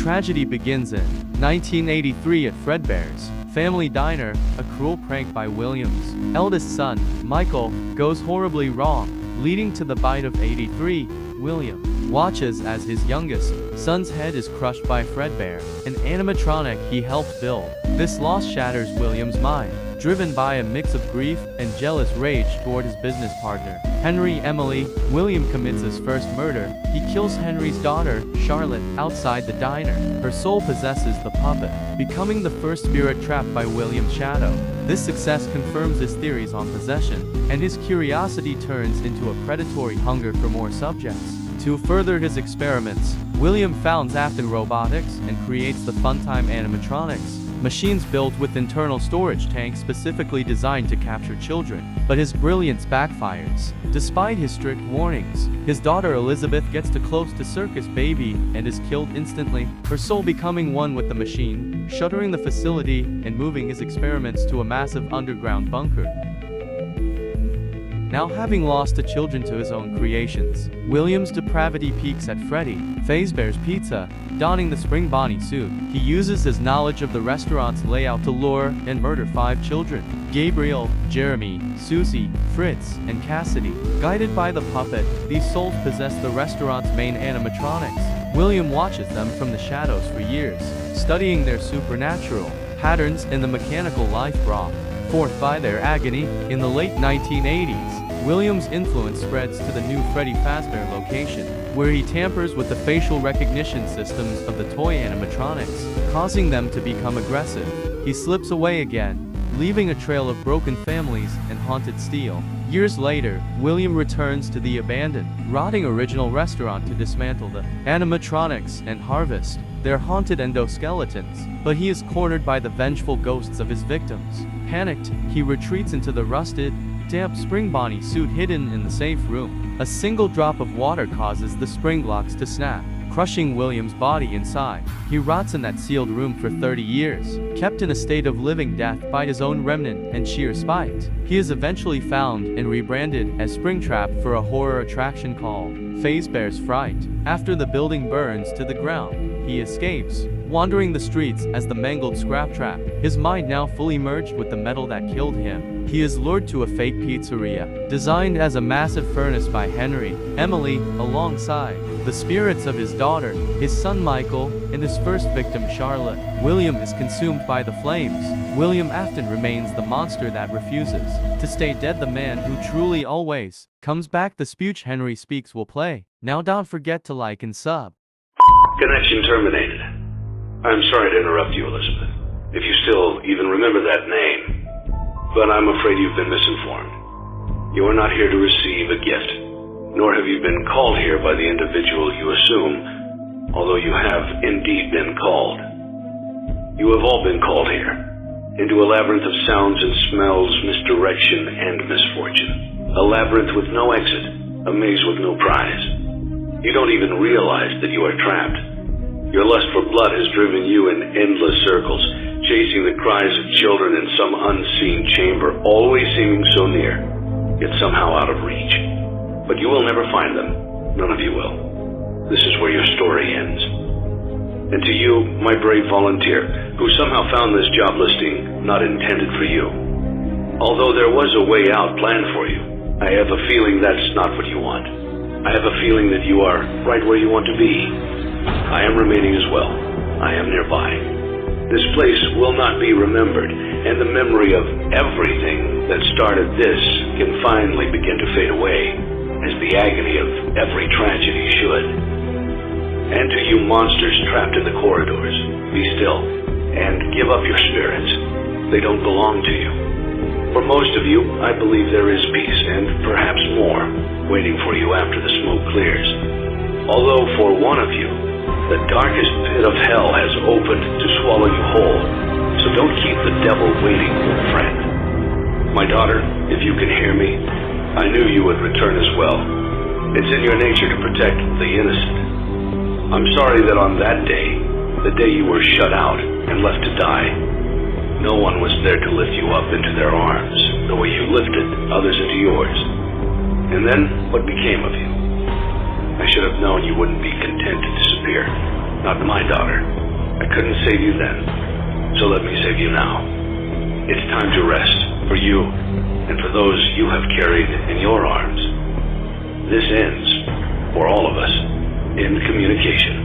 tragedy begins in 1983 at Fredbear's family diner. A cruel prank by William's eldest son, Michael, goes horribly wrong, leading to the bite of 83. William watches as his youngest son's head is crushed by Fredbear, an animatronic he helped build. This loss shatters William's mind, driven by a mix of grief and jealous rage toward his business partner, Henry. Emily. William commits his first murder. He kills Henry's daughter, Charlotte, outside the diner. Her soul possesses the puppet, becoming the first spirit trapped by William's shadow. This success confirms his theories on possession, and his curiosity turns into a predatory hunger for more subjects. To further his experiments, William founds Afton Robotics and creates the Funtime animatronics, machines built with internal storage tanks specifically designed to capture children. But his brilliance backfires. Despite his strict warnings, his daughter Elizabeth gets too close to Circus Baby and is killed instantly, her soul becoming one with the machine, shuttering the facility and moving his experiments to a massive underground bunker. Now having lost the children to his own creations, William's depravity peaks at Freddy Fazbear's Pizza. Donning the Spring Bonnie suit, he uses his knowledge of the restaurant's layout to lure and murder 5 children: Gabriel, Jeremy, Susie, Fritz, and Cassidy. Guided by the puppet, these souls possess the restaurant's main animatronics. William watches them from the shadows for years, studying their supernatural patterns in the mechanical life brought forth by their agony. In the late 1980s, William's influence spreads to the new Freddy Fazbear location, where he tampers with the facial recognition systems of the toy animatronics, causing them to become aggressive. He slips away again, leaving a trail of broken families and haunted steel. Years later, William returns to the abandoned, rotting original restaurant to dismantle the animatronics and harvest their haunted endoskeletons, but he is cornered by the vengeful ghosts of his victims. Panicked, he retreats into the rusted, damp Spring Bonnie suit hidden in the safe room. A single drop of water causes the spring locks to snap, crushing William's body inside. He rots in that sealed room for 30 years, kept in a state of living death by his own remnant and sheer spite. He is eventually found and rebranded as Springtrap for a horror attraction called Fazbear's Fright. After the building burns to the ground, he escapes, wandering the streets as the mangled scrap trap, his mind now fully merged with the metal that killed him. He is lured to a fake pizzeria, designed as a massive furnace by Henry. Emily, alongside the spirits of his daughter, his son Michael, and his first victim Charlotte. William is consumed by the flames. William Afton remains the monster that refuses to stay dead, the man who truly always comes back. The speech Henry speaks will play. Now don't forget to like and sub. Connection terminated. I'm sorry to interrupt you, Elizabeth, if you still even remember that name. But I'm afraid you've been misinformed. You are not here to receive a gift, nor have you been called here by the individual you assume, although you have indeed been called. You have all been called here, into a labyrinth of sounds and smells, misdirection and misfortune. A labyrinth with no exit, a maze with no prize. You don't even realize that you are trapped. Your lust for blood has driven you in endless circles, chasing the cries of children in some unseen chamber, always seeming so near, yet somehow out of reach. But you will never find them. None of you will. This is where your story ends. And to you, my brave volunteer, who somehow found this job listing not intended for you, although there was a way out planned for you, I have a feeling that's not what you want. I have a feeling that you are right where you want to be. I am remaining as well. I am nearby. This place will not be remembered, and the memory of everything that started this can finally begin to fade away, as the agony of every tragedy should. And to you monsters trapped in the corridors, be still, and give up your spirits. They don't belong to you. For most of you, I believe there is peace, and perhaps more, waiting for you after the smoke clears. Although for one of you, the darkest pit of hell has opened to swallow you whole, so don't keep the devil waiting, friend. My daughter, if you can hear me, I knew you would return as well. It's in your nature to protect the innocent. I'm sorry that on that day, the day you were shut out and left to die, no one was there to lift you up into their arms, the way you lifted others into yours. And then, what became of you? I should have known you wouldn't be content to disappear. not my daughter. I couldn't save you then, so let me save you now. It's time to rest, for you, and for those you have carried in your arms. This ends, for all of us, in communication.